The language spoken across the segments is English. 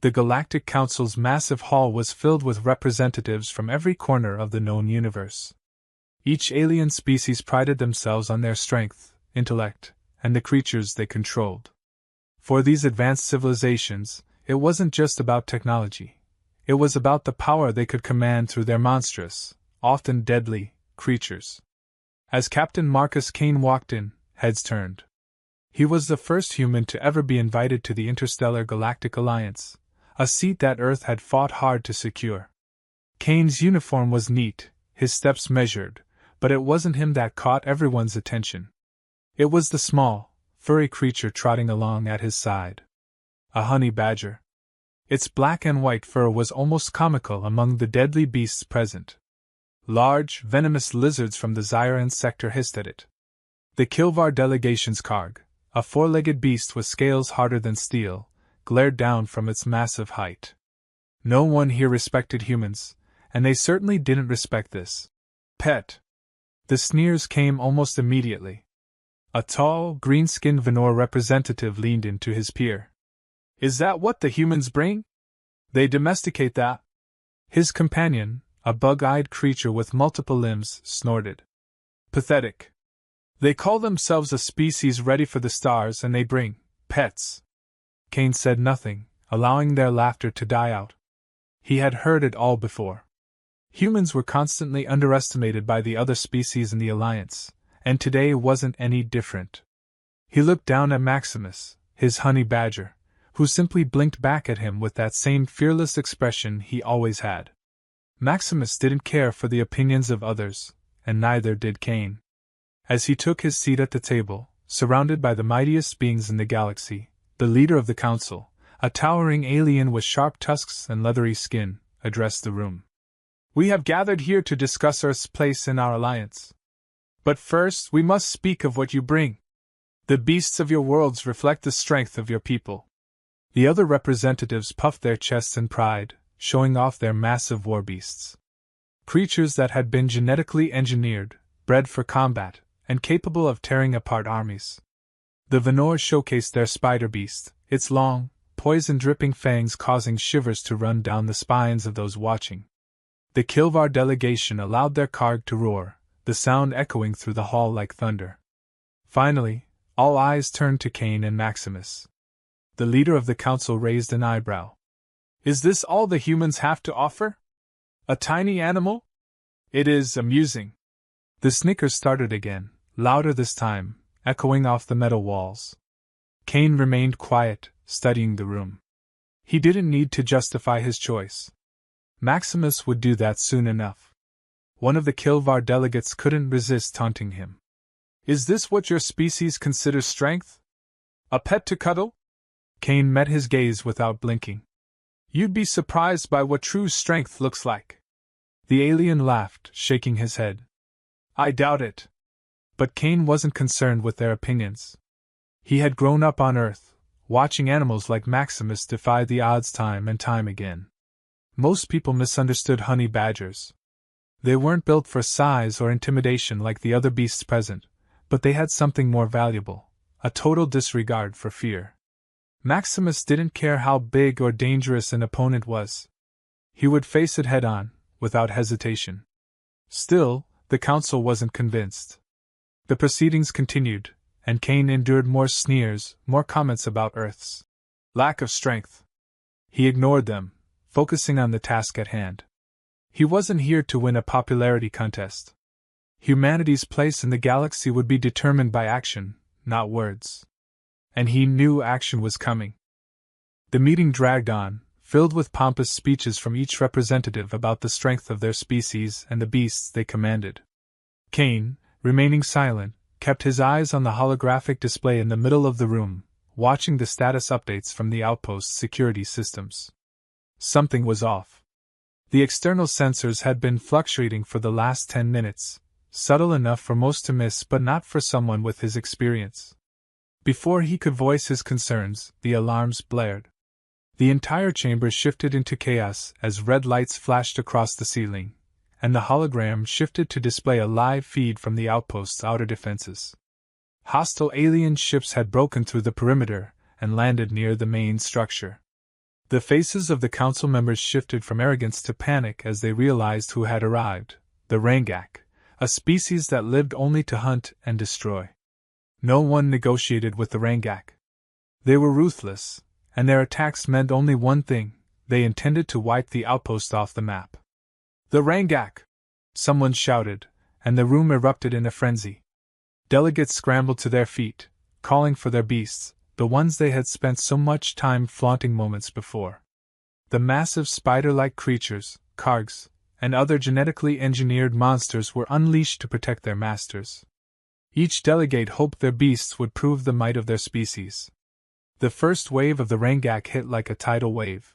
The Galactic Council's massive hall was filled with representatives from every corner of the known universe. Each alien species prided themselves on their strength, intellect, and the creatures they controlled. For these advanced civilizations, it wasn't just about technology. It was about the power they could command through their monstrous, often deadly, creatures. As Captain Marcus Kane walked in, heads turned. He was the first human to ever be invited to the Interstellar Galactic Alliance, a seat that Earth had fought hard to secure. Kane's uniform was neat, his steps measured, but it wasn't him that caught everyone's attention. It was the small, furry creature trotting along at his side. A honey badger. Its black and white fur was almost comical among the deadly beasts present. Large, venomous lizards from the Zyran sector hissed at it. The Kilvar delegation's Karg, a four-legged beast with scales harder than steel, glared down from its massive height. No one here respected humans, and they certainly didn't respect this pet. The sneers came almost immediately. A tall, green-skinned Venor representative leaned into his peer. "Is that what the humans bring? They domesticate that?" His companion, a bug-eyed creature with multiple limbs, snorted. "Pathetic. They call themselves a species ready for the stars and they bring pets." Kane said nothing, allowing their laughter to die out. He had heard it all before. Humans were constantly underestimated by the other species in the Alliance, and today wasn't any different. He looked down at Maximus, his honey badger, who simply blinked back at him with that same fearless expression he always had. Maximus didn't care for the opinions of others, and neither did Kane. As he took his seat at the table, surrounded by the mightiest beings in the galaxy, the leader of the council, a towering alien with sharp tusks and leathery skin, addressed the room. "We have gathered here to discuss Earth's place in our alliance. But first we must speak of what you bring. The beasts of your worlds reflect the strength of your people." The other representatives puffed their chests in pride, showing off their massive war beasts. Creatures that had been genetically engineered, bred for combat, and capable of tearing apart armies. The Venor showcased their spider beast, its long, poison-dripping fangs causing shivers to run down the spines of those watching. The Kilvar delegation allowed their Karg to roar, the sound echoing through the hall like thunder. Finally, all eyes turned to Kane and Maximus. The leader of the council raised an eyebrow. "Is this all the humans have to offer? A tiny animal? It is amusing." The snickers started again, louder this time, echoing off the metal walls. Kane remained quiet, studying the room. He didn't need to justify his choice. Maximus would do that soon enough. One of the Kilvar delegates couldn't resist taunting him. "Is this what your species considers strength? A pet to cuddle?" Kane met his gaze without blinking. "You'd be surprised by what true strength looks like." The alien laughed, shaking his head. "I doubt it." But Kane wasn't concerned with their opinions. He had grown up on Earth, watching animals like Maximus defy the odds time and time again. Most people misunderstood honey badgers. They weren't built for size or intimidation like the other beasts present, but they had something more valuable: a total disregard for fear. Maximus didn't care how big or dangerous an opponent was. He would face it head-on, without hesitation. Still, the council wasn't convinced. The proceedings continued, and Kane endured more sneers, more comments about Earth's lack of strength. He ignored them, focusing on the task at hand. He wasn't here to win a popularity contest. Humanity's place in the galaxy would be determined by action, not words. And he knew action was coming. The meeting dragged on, filled with pompous speeches from each representative about the strength of their species and the beasts they commanded. Kane, remaining silent, kept his eyes on the holographic display in the middle of the room, watching the status updates from the outpost's security systems. Something was off. The external sensors had been fluctuating for the last 10 minutes, subtle enough for most to miss but not for someone with his experience. Before he could voice his concerns, the alarms blared. The entire chamber shifted into chaos as red lights flashed across the ceiling, and the hologram shifted to display a live feed from the outpost's outer defenses. Hostile alien ships had broken through the perimeter and landed near the main structure. The faces of the council members shifted from arrogance to panic as they realized who had arrived: the Rangak, a species that lived only to hunt and destroy. No one negotiated with the Rangak. They were ruthless, and their attacks meant only one thing: they intended to wipe the outpost off the map. "The Rangak!" someone shouted, and the room erupted in a frenzy. Delegates scrambled to their feet, calling for their beasts, the ones they had spent so much time flaunting moments before. The massive spider-like creatures, Kargs, and other genetically engineered monsters were unleashed to protect their masters. Each delegate hoped their beasts would prove the might of their species. The first wave of the Rangak hit like a tidal wave.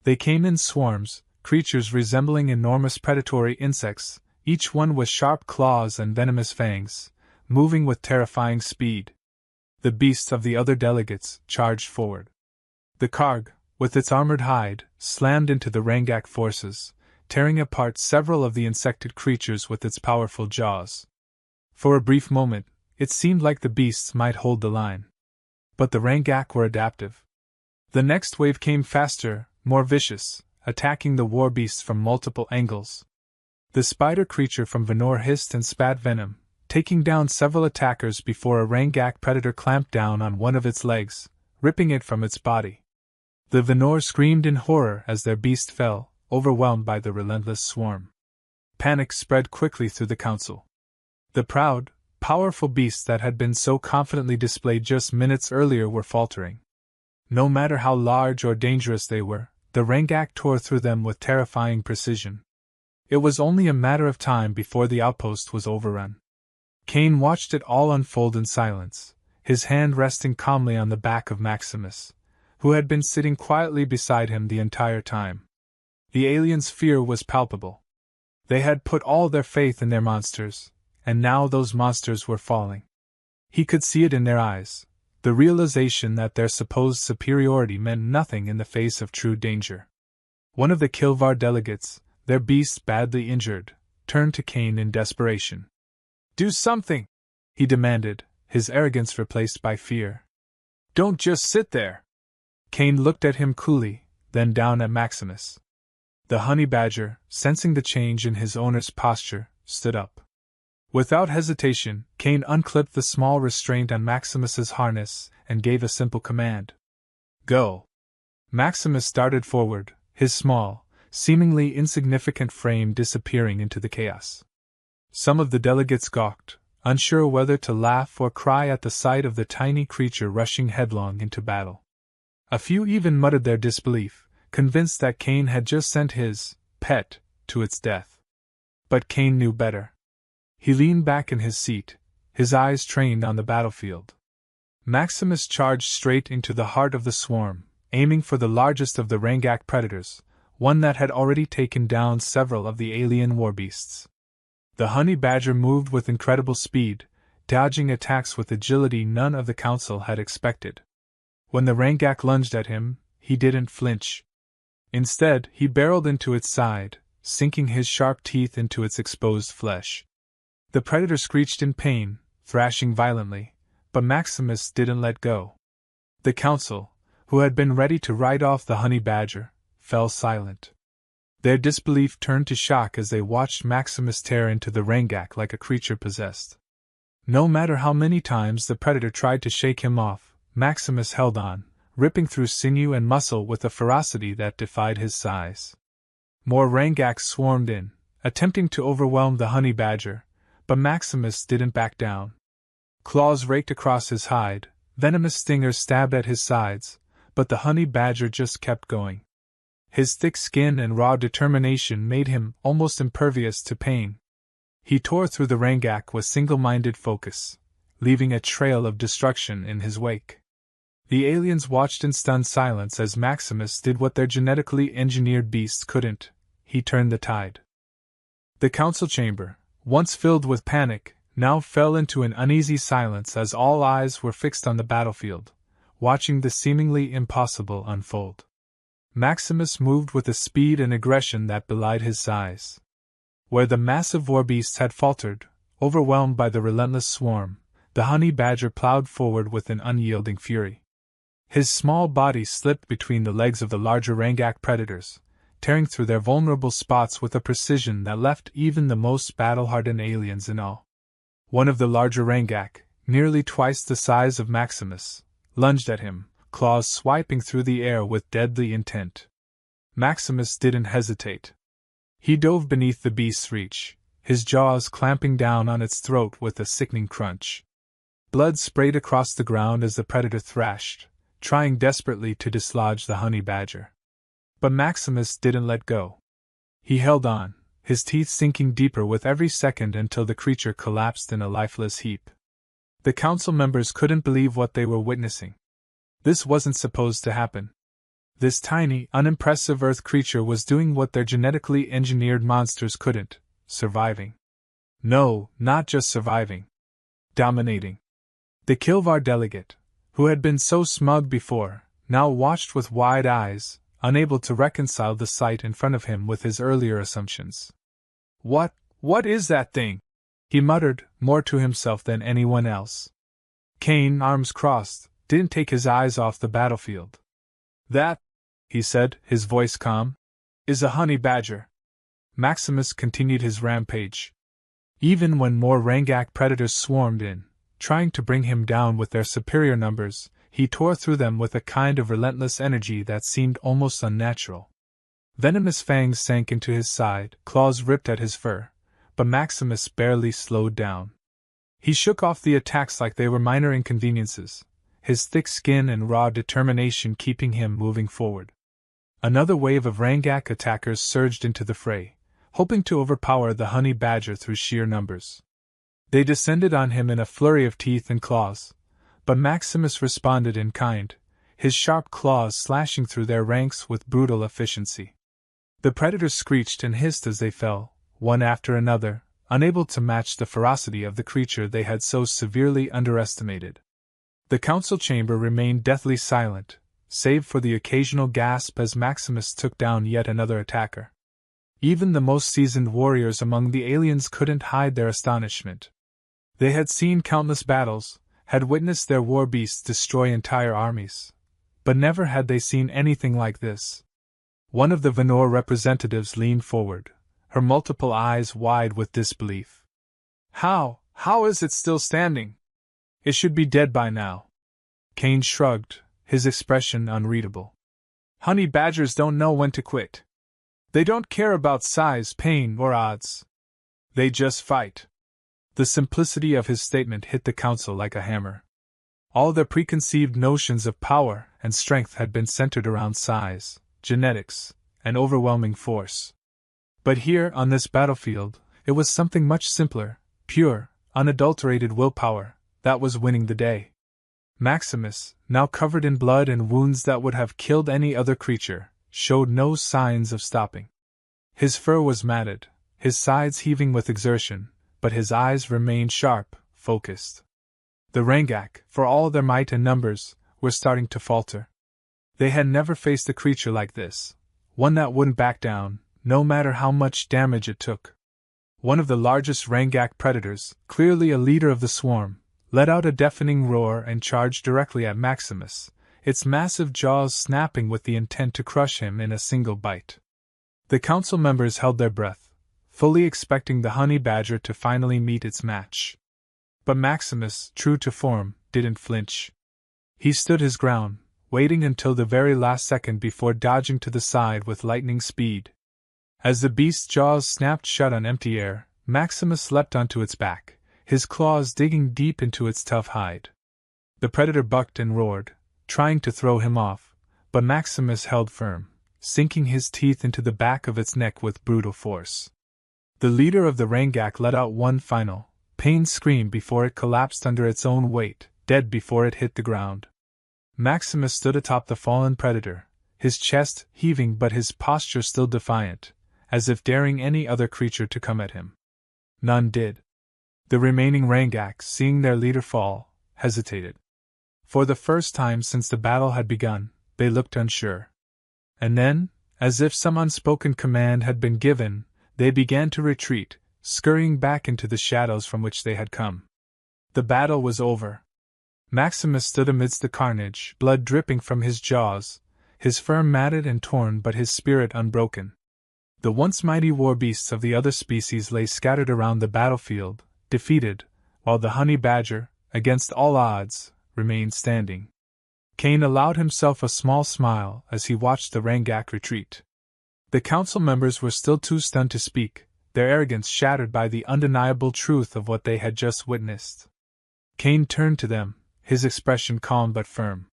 They came in swarms, creatures resembling enormous predatory insects, each one with sharp claws and venomous fangs, moving with terrifying speed. The beasts of the other delegates charged forward. The Karg, with its armored hide, slammed into the Rangak forces, tearing apart several of the insected creatures with its powerful jaws. For a brief moment, it seemed like the beasts might hold the line. But the Rangak were adaptive. The next wave came faster, more vicious, attacking the war beasts from multiple angles. The spider creature from Venor hissed and spat venom, taking down several attackers before a Rangak predator clamped down on one of its legs, ripping it from its body. The Venor screamed in horror as their beast fell, overwhelmed by the relentless swarm. Panic spread quickly through the council. The proud, powerful beasts that had been so confidently displayed just minutes earlier were faltering. No matter how large or dangerous they were, the Rangak tore through them with terrifying precision. It was only a matter of time before the outpost was overrun. Cain watched it all unfold in silence, his hand resting calmly on the back of Maximus, who had been sitting quietly beside him the entire time. The aliens' fear was palpable. They had put all their faith in their monsters, and now those monsters were falling. He could see it in their eyes, the realization that their supposed superiority meant nothing in the face of true danger. One of the Kilvar delegates, their beast badly injured, turned to Cain in desperation. "Do something!" he demanded, his arrogance replaced by fear. "Don't just sit there!" Cain looked at him coolly, then down at Maximus. The honey badger, sensing the change in his owner's posture, stood up. Without hesitation, Cain unclipped the small restraint on Maximus's harness and gave a simple command. "Go!" Maximus started forward, his small, seemingly insignificant frame disappearing into the chaos. Some of the delegates gawked, unsure whether to laugh or cry at the sight of the tiny creature rushing headlong into battle. A few even muttered their disbelief, convinced that Cain had just sent his pet to its death. But Cain knew better. He leaned back in his seat, his eyes trained on the battlefield. Maximus charged straight into the heart of the swarm, aiming for the largest of the Rangak predators, one that had already taken down several of the alien warbeasts. The honey badger moved with incredible speed, dodging attacks with agility none of the council had expected. When the Rangak lunged at him, he didn't flinch. Instead, he barreled into its side, sinking his sharp teeth into its exposed flesh. The predator screeched in pain, thrashing violently, but Maximus didn't let go. The council, who had been ready to ride off the honey badger, fell silent. Their disbelief turned to shock as they watched Maximus tear into the Rangak like a creature possessed. No matter how many times the predator tried to shake him off, Maximus held on, ripping through sinew and muscle with a ferocity that defied his size. More Rangaks swarmed in, attempting to overwhelm the honey badger, but Maximus didn't back down. Claws raked across his hide, venomous stingers stabbed at his sides, but the honey badger just kept going. His thick skin and raw determination made him almost impervious to pain. He tore through the Rangak with single-minded focus, leaving a trail of destruction in his wake. The aliens watched in stunned silence as Maximus did what their genetically engineered beasts couldn't: he turned the tide. The council chamber, once filled with panic, now fell into an uneasy silence as all eyes were fixed on the battlefield, watching the seemingly impossible unfold. Maximus moved with a speed and aggression that belied his size. Where the massive warbeasts had faltered, overwhelmed by the relentless swarm, the honey badger plowed forward with an unyielding fury. His small body slipped between the legs of the larger Rangak predators, tearing through their vulnerable spots with a precision that left even the most battle-hardened aliens in awe. One of the larger Rangak, nearly twice the size of Maximus, lunged at him, claws swiping through the air with deadly intent. Maximus didn't hesitate. He dove beneath the beast's reach, his jaws clamping down on its throat with a sickening crunch. Blood sprayed across the ground as the predator thrashed, trying desperately to dislodge the honey badger. But Maximus didn't let go. He held on, his teeth sinking deeper with every second until the creature collapsed in a lifeless heap. The council members couldn't believe what they were witnessing. This wasn't supposed to happen. This tiny, unimpressive Earth creature was doing what their genetically engineered monsters couldn't: surviving. No, not just surviving. Dominating. The Kilvar delegate, who had been so smug before, now watched with wide eyes, unable to reconcile the sight in front of him with his earlier assumptions. What is that thing?" he muttered, more to himself than anyone else. Kane, arms crossed, didn't take his eyes off the battlefield. "That," he said, his voice calm, "is a honey badger." Maximus continued his rampage. Even when more Rangak predators swarmed in, trying to bring him down with their superior numbers, he tore through them with a kind of relentless energy that seemed almost unnatural. Venomous fangs sank into his side, claws ripped at his fur, but Maximus barely slowed down. He shook off the attacks like they were minor inconveniences, his thick skin and raw determination keeping him moving forward. Another wave of Rangak attackers surged into the fray, hoping to overpower the honey badger through sheer numbers. They descended on him in a flurry of teeth and claws, but Maximus responded in kind, his sharp claws slashing through their ranks with brutal efficiency. The predators screeched and hissed as they fell, one after another, unable to match the ferocity of the creature they had so severely underestimated. The council chamber remained deathly silent, save for the occasional gasp as Maximus took down yet another attacker. Even the most seasoned warriors among the aliens couldn't hide their astonishment. They had seen countless battles, had witnessed their war beasts destroy entire armies, but never had they seen anything like this. One of the Venor representatives leaned forward, her multiple eyes wide with disbelief. How is it still standing? It should be dead by now." Kane shrugged, his expression unreadable. "Honey badgers don't know when to quit. They don't care about size, pain, or odds. They just fight." The simplicity of his statement hit the council like a hammer. All their preconceived notions of power and strength had been centered around size, genetics, and overwhelming force. But here, on this battlefield, it was something much simpler, pure, unadulterated willpower, that was winning the day. Maximus, now covered in blood and wounds that would have killed any other creature, showed no signs of stopping. His fur was matted, his sides heaving with exertion, but his eyes remained sharp, focused. The Rangak, for all their might and numbers, were starting to falter. They had never faced a creature like this, one that wouldn't back down, no matter how much damage it took. One of the largest Rangak predators, clearly a leader of the swarm, let out a deafening roar and charged directly at Maximus, its massive jaws snapping with the intent to crush him in a single bite. The council members held their breath, fully expecting the honey badger to finally meet its match. But Maximus, true to form, didn't flinch. He stood his ground, waiting until the very last second before dodging to the side with lightning speed. As the beast's jaws snapped shut on empty air, Maximus leapt onto its back, his claws digging deep into its tough hide. The predator bucked and roared, trying to throw him off, but Maximus held firm, sinking his teeth into the back of its neck with brutal force. The leader of the Rangak let out one final, pained scream before it collapsed under its own weight, dead before it hit the ground. Maximus stood atop the fallen predator, his chest heaving but his posture still defiant, as if daring any other creature to come at him. None did. The remaining Rangaks, seeing their leader fall, hesitated. For the first time since the battle had begun, they looked unsure. And then, as if some unspoken command had been given, they began to retreat, scurrying back into the shadows from which they had come. The battle was over. Maximus stood amidst the carnage, blood dripping from his jaws, his fur matted and torn but his spirit unbroken. The once mighty war beasts of the other species lay scattered around the battlefield, defeated, while the honey badger, against all odds, remained standing. Cain allowed himself a small smile as he watched the Rangak retreat. The council members were still too stunned to speak, their arrogance shattered by the undeniable truth of what they had just witnessed. Cain turned to them, his expression calm but firm.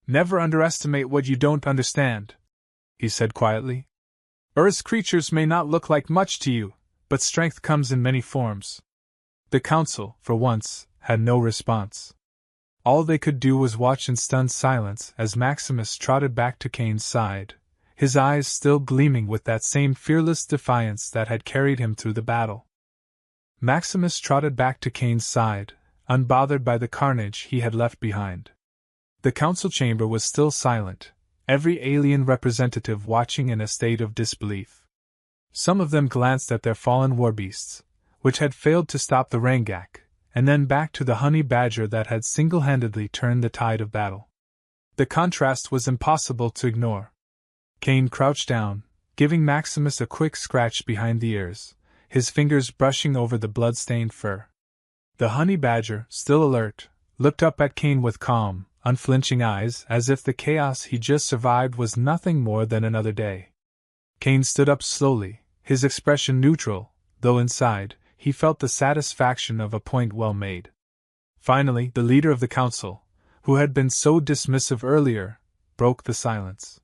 "Never underestimate what you don't understand," he said quietly. "Earth's creatures may not look like much to you, but strength comes in many forms." The council, for once, had no response. All they could do was watch in stunned silence as Maximus trotted back to Cain's side, his eyes still gleaming with that same fearless defiance that had carried him through the battle. Maximus trotted back to Cain's side, unbothered by the carnage he had left behind. The council chamber was still silent, every alien representative watching in a state of disbelief. Some of them glanced at their fallen warbeasts, which had failed to stop the Rangak, and then back to the honey badger that had single-handedly turned the tide of battle. The contrast was impossible to ignore. Cain crouched down, giving Maximus a quick scratch behind the ears, his fingers brushing over the blood-stained fur. The honey badger, still alert, looked up at Cain with calm, unflinching eyes as if the chaos he just survived was nothing more than another day. Cain stood up slowly, his expression neutral, though inside, he felt the satisfaction of a point well made. Finally, the leader of the council, who had been so dismissive earlier, broke the silence.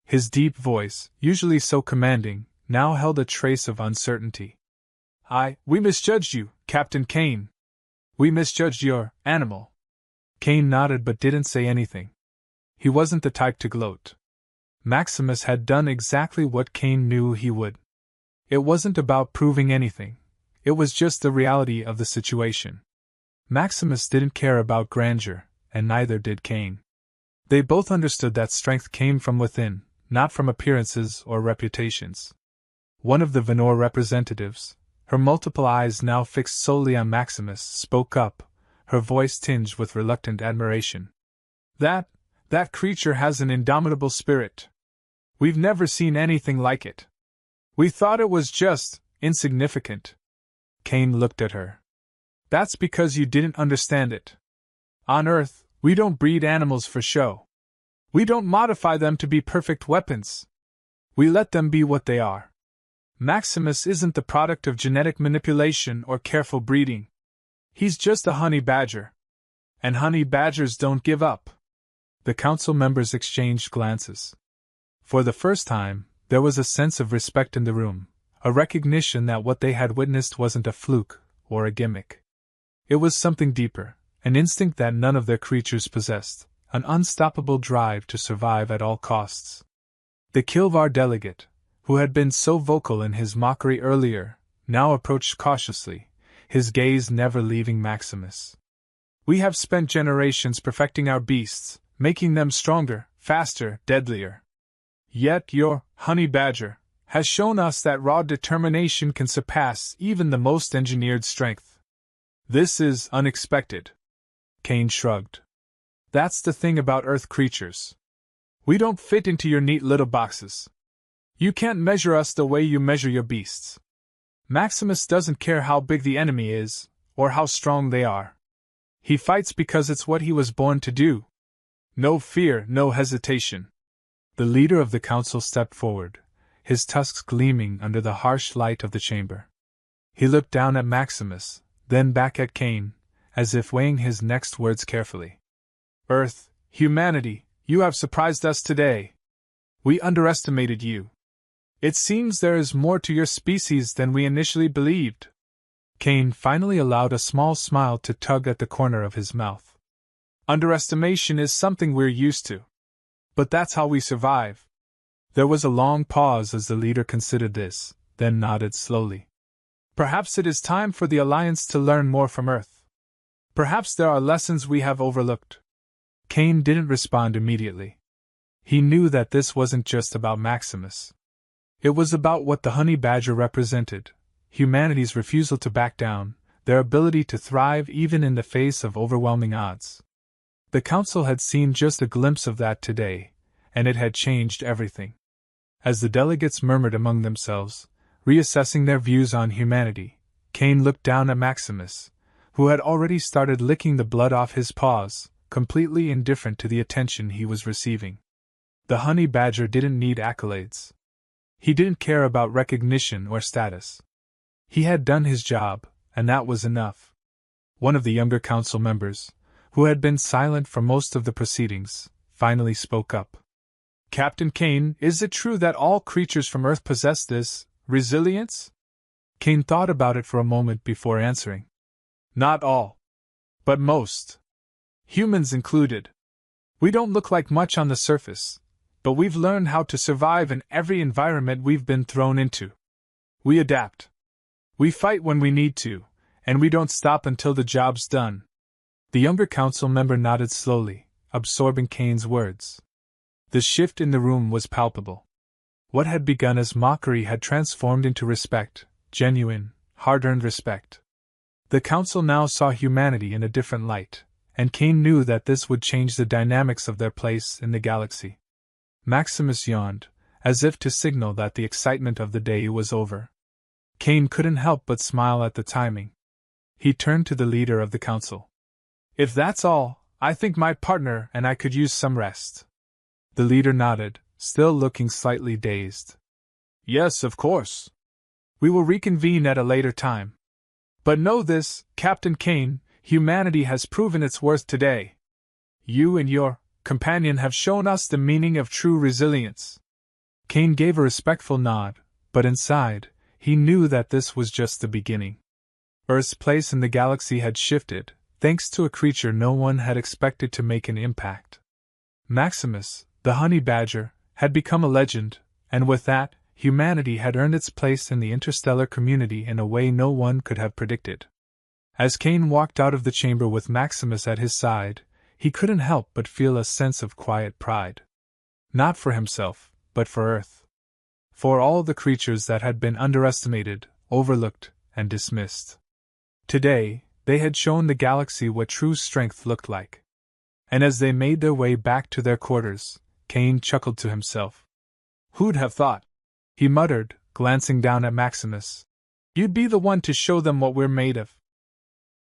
His deep voice, usually so commanding, now held a trace of uncertainty. We misjudged you, Captain Cain. We misjudged your animal." Cain nodded but didn't say anything. He wasn't the type to gloat. Maximus had done exactly what Cain knew he would. It wasn't about proving anything. It was just the reality of the situation. Maximus didn't care about grandeur, and neither did Cain. They both understood that strength came from within, not from appearances or reputations. One of the Venor representatives, her multiple eyes now fixed solely on Maximus, spoke up, her voice tinged with reluctant admiration. That creature has an indomitable spirit. We've never seen anything like it. We thought it was just insignificant." Cain looked at her. "That's because you didn't understand it. On Earth, we don't breed animals for show. We don't modify them to be perfect weapons. We let them be what they are. Maximus isn't the product of genetic manipulation or careful breeding. He's just a honey badger. And honey badgers don't give up." The council members exchanged glances. For the first time, there was a sense of respect in the room, a recognition that what they had witnessed wasn't a fluke or a gimmick. It was something deeper, an instinct that none of their creatures possessed, an unstoppable drive to survive at all costs. The Kilvar delegate, who had been so vocal in his mockery earlier, now approached cautiously, his gaze never leaving Maximus. "We have spent generations perfecting our beasts, making them stronger, faster, deadlier. Yet your honey badger has shown us that raw determination can surpass even the most engineered strength. This is unexpected." Cain shrugged. "That's the thing about Earth creatures. We don't fit into your neat little boxes. You can't measure us the way you measure your beasts. Maximus doesn't care how big the enemy is, or how strong they are. He fights because it's what he was born to do. No fear, no hesitation." The leader of the council stepped forward, his tusks gleaming under the harsh light of the chamber. He looked down at Maximus, then back at Cain, as if weighing his next words carefully. "Earth, humanity, you have surprised us today. We underestimated you. It seems there is more to your species than we initially believed." Cain finally allowed a small smile to tug at the corner of his mouth. "Underestimation is something we're used to. But that's how we survive." There was a long pause as the leader considered this, then nodded slowly. "Perhaps it is time for the Alliance to learn more from Earth. Perhaps there are lessons we have overlooked." Cain didn't respond immediately. He knew that this wasn't just about Maximus. It was about what the honey badger represented, humanity's refusal to back down, their ability to thrive even in the face of overwhelming odds. The council had seen just a glimpse of that today, and it had changed everything. As the delegates murmured among themselves, reassessing their views on humanity, Kane looked down at Maximus, who had already started licking the blood off his paws, completely indifferent to the attention he was receiving. The honey badger didn't need accolades. He didn't care about recognition or status. He had done his job, and that was enough. One of the younger council members, who had been silent for most of the proceedings, finally spoke up. Captain Kane, is it true that all creatures from Earth possess this resilience? Kane thought about it for a moment before answering. Not all. But most. Humans included. We don't look like much on the surface, but we've learned how to survive in every environment we've been thrown into. We adapt. We fight when we need to, and we don't stop until the job's done. The younger council member nodded slowly, absorbing Kane's words. The shift in the room was palpable. What had begun as mockery had transformed into respect, genuine, hard-earned respect. The council now saw humanity in a different light, and Kane knew that this would change the dynamics of their place in the galaxy. Maximus yawned, as if to signal that the excitement of the day was over. Kane couldn't help but smile at the timing. He turned to the leader of the council. If that's all, I think my partner and I could use some rest. The leader nodded, still looking slightly dazed. Yes, of course. We will reconvene at a later time. But know this, Captain Kane, humanity has proven its worth today. You and your companion have shown us the meaning of true resilience. Kane gave a respectful nod, but inside, he knew that this was just the beginning. Earth's place in the galaxy had shifted, thanks to a creature no one had expected to make an impact. Maximus, the honey badger, had become a legend, and with that, humanity had earned its place in the interstellar community in a way no one could have predicted. As Kane walked out of the chamber with Maximus at his side, he couldn't help but feel a sense of quiet pride. Not for himself, but for Earth. For all the creatures that had been underestimated, overlooked, and dismissed. Today, they had shown the galaxy what true strength looked like. And as they made their way back to their quarters, Kane chuckled to himself. Who'd have thought? He muttered, glancing down at Maximus. You'd be the one to show them what we're made of.